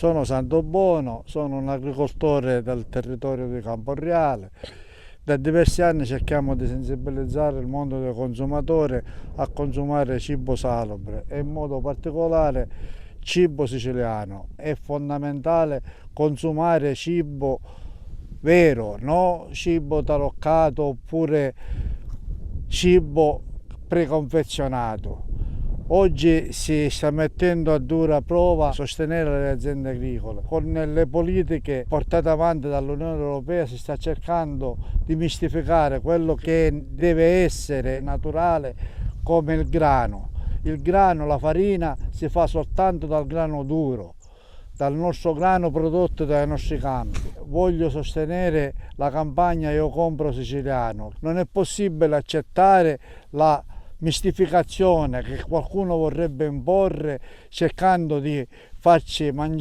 Sono Santobono, sono un agricoltore del territorio di Camporreale. Da diversi anni cerchiamo di sensibilizzare il mondo del consumatore a consumare cibo salubre e in modo particolare cibo siciliano. È fondamentale consumare cibo vero, no cibo taroccato oppure cibo preconfezionato. Oggi si sta mettendo a dura prova sostenere le aziende agricole. Con le politiche portate avanti dall'Unione Europea si sta cercando di mistificare quello che deve essere naturale come il grano. Il grano, la farina, si fa soltanto dal grano duro, dal nostro grano prodotto dai nostri campi. Voglio sostenere la campagna Io compro siciliano. Non è possibile accettare la mistificazione che qualcuno vorrebbe imporre cercando di farci mangiare